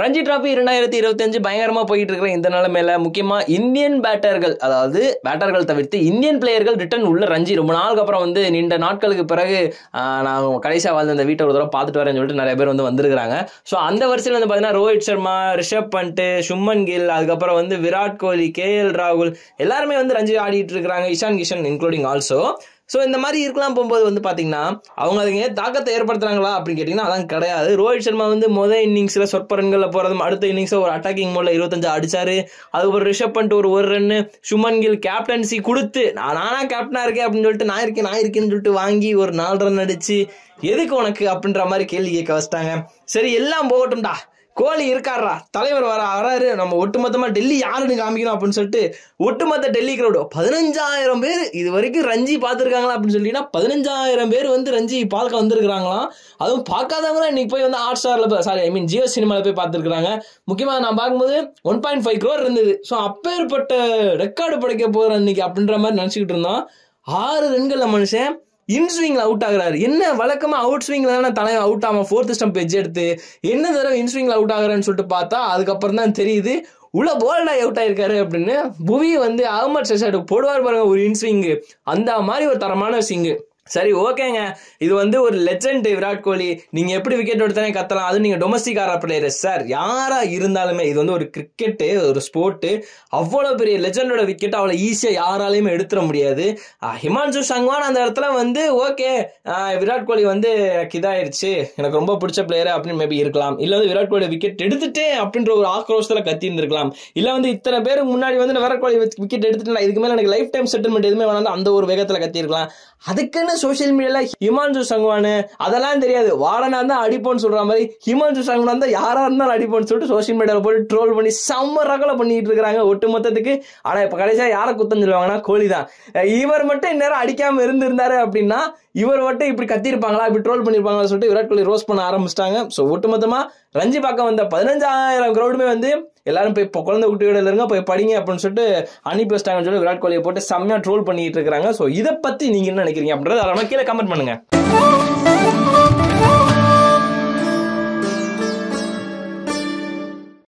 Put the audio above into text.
Ranji trophy 2025 பயங்கரமா போயிட்டு இருக்கிற இந்த நிலைமையில முக்கியமா இந்தியன் பேட்டர்கள் தவிர்த்து இந்தியன் பிளேயர்கள் ரிட்டர்ன் உள்ள ரஞ்சி ரொம்ப நாளுக்கு அப்புறம் வந்து நீண்ட நாட்களுக்கு பிறகு நான் கடைசியா வாழ்ந்த அந்த வீட்டை ஒரு தடவை பார்த்துட்டு வரேன்னு சொல்லிட்டு நிறைய பேர் வந்து வந்திருக்காங்க. ஸோ அந்த வரிசையில் வந்து பார்த்தீங்கன்னா ரோஹித் சர்மா, ரிஷப் பண்ட், சுமன் கில், அதுக்கப்புறம் வந்து விராட் கோலி, KL ராகுல் எல்லாருமே வந்து ரஞ்சி ஆடிட்டு இருக்கிறாங்க, Ishan Kishan including also. So இந்த மாதிரி இருக்கலாம் போகும்போது வந்து பார்த்தீங்கன்னா அவங்க அதுங்க தாக்கத்தை ஏற்படுத்துறாங்களா அப்படின்னு கேட்டிங்கன்னா அதான் கிடையாது. ரோஹித் சர்மா வந்து முதல் இன்னிங்ஸில் சொற்ப ரன்களில் போகிறதும் அடுத்த இன்னிங்ஸில் ஒரு அட்டாக்கிங் மோடில் 25 அடிச்சாரு. அதுக்கப்புறம் ரிஷப் பண்ணிட்டு ஒரு ரன்னு, சுமன் கில் கேப்டன்சி கொடுத்து நானா கேப்டனாக இருக்கேன் அப்படின்னு சொல்லிட்டு நான் இருக்கேன்னு சொல்லிட்டு வாங்கி ஒரு 4 ரன் அடிச்சு எதுக்கு உனக்கு அப்படின்ற மாதிரி கேள்வி கேட்க வச்சிட்டாங்க. சரி எல்லாம் போகட்டும்டா, கோலி இருக்காரா, தலைவர் வராரு, நம்ம ஒட்டுமொத்தமா டெல்லி யாருன்னு காமிக்கணும் அப்படின்னு சொல்லிட்டு ஒட்டுமொத்த டெல்லி கிரௌடு 15,000 பேர் இது வரைக்கும் ரஞ்சி பார்த்துருக்காங்களா அப்படின்னு சொல்லிட்டீங்கன்னா 15,000 பேர் வந்து ரஞ்சி பார்க்க வந்திருக்கிறாங்களாம். அதுவும் பார்க்காதவங்க இன்னைக்கு போய் வந்து ஹாட்ஸ்டார்ல ஜியோ சினிமாவில் போய் பார்த்துருக்காங்க. முக்கியமாக நான் பார்க்கும்போது 1.5 crore இருந்தது. ஸோ அப்பேற்பட்ட ரெக்கார்டு படைக்க போகிற இன்னைக்கு அப்படின்ற மாதிரி நினச்சிக்கிட்டு இருந்தோம். 6 ரன்கள்ல மனுஷன் இன்ஸ்விங்ல அவுட் ஆகுறாரு. என்ன வழக்கமா அவுட் ஸ்விங்ல தானே தலைவன் அவுட் ஆகாம 4th ஸ்டம்ப் எட்ஜ் எடுத்து என்ன தடவை இன்ஸ்விங்ல அவுட் ஆகுறான்னு சொல்லிட்டு பார்த்தா அதுக்கப்புறம் தான் தெரியுது உள்ள போல்டாக அவுட் ஆயிருக்காரு அப்படின்னு. புவி வந்து அகமது ஷஷாட்டுக்கு போடுவார் பாருங்க ஒரு இன்ஸ்விங், அந்த மாதிரி ஒரு தரமான ஸ்விங்கு. சரி ஓகேங்க, இது வந்து ஒரு லெஜெண்ட் விராட் கோலி, நீங்க எப்படி விக்கெட் எடுத்தானே கத்தலாம், அது நீங்க டொமஸ்டிக் பிளேயர் சார், யாரா இருந்தாலுமே இது வந்து ஒரு கிரிக்கெட்டு, ஒரு ஸ்போர்ட்டு, அவ்வளவு பெரிய லெஜெண்டோட விக்கெட் அவ்வளவு ஈஸியா யாராலையுமே எடுத்துட முடியாது. ஹிமான்சு சங்வான் அந்த இடத்துல வந்து ஓகே விராட் கோலி வந்து எனக்கு இதாயிருச்சு, எனக்கு ரொம்ப பிடிச்ச பிளேயர் அப்படின்னு மேபி இருக்கலாம், இல்ல வந்து விராட் கோலி விக்கெட் எடுத்துட்டே அப்படின்ற ஒரு ஆக்ரோஷத்துல கத்தி இருந்திருக்கலாம், இல்ல வந்து இத்தனை பேருக்கு முன்னாடி வந்து விராட் கோலி விக்கெட் எடுத்துட்டு இதுக்கு மேல எனக்கு லைஃப் டைம் செட்டில்மெண்ட் எதுவுமே வேணாம் அந்த ஒரு வேகத்துல கத்தி இருக்கலாம். அதுக்குன்னு சோசியல் மீடியால ஹிமான்சு சங்வானு அதெல்லாம் தெரியாது, வாரனா தான் அடிப்போன்னு சொல்ற மாதிரி ஹிமான்சு சங்வான் தான் யாரா இருந்தாலும் அடிப்போன்னு சொல்லிட்டு சோசியல் மீடியால போட்டு ட்ரோல் பண்ணி செம்ம ரகலை பண்ணிட்டு இருக்காங்க ஒட்டு மொத்தத்துக்கு. ஆனா இப்ப கடைசியா யாரை குத்தம் சொல்லுவாங்கன்னா கோலி தான். இவர் மட்டும் இந்நேரம் அடிக்காம இருந்திருந்தாரு அப்படின்னா இவர் மட்டும் இப்படி கத்திருப்பாங்களா, இப்படி ட்ரோல் பண்ணிருப்பாங்களா சொல்லிட்டு விராட் கோலி ரோஸ் பண்ண ஆரம்பிச்சிட்டாங்க. ஸோ ஒட்டுமொத்தமா ரஞ்சி பார்க்க வந்த 15,000 கிரௌடுமே வந்து எல்லாரும் போய் இப்போ குழந்தை குட்டியோட இருங்க போய் படிங்க அப்படின்னு சொல்லிட்டு அனுப்பி வச்சிட்டாங்கன்னு சொல்லி விராட் கோலியை போட்டு செம்மையா ட்ரோல் பண்ணிட்டு இருக்காங்க. ஸோ இதை பத்தி நீங்க என்ன நினைக்கிறீங்க அப்படின்றத கீழே கமெண்ட் பண்ணுங்க.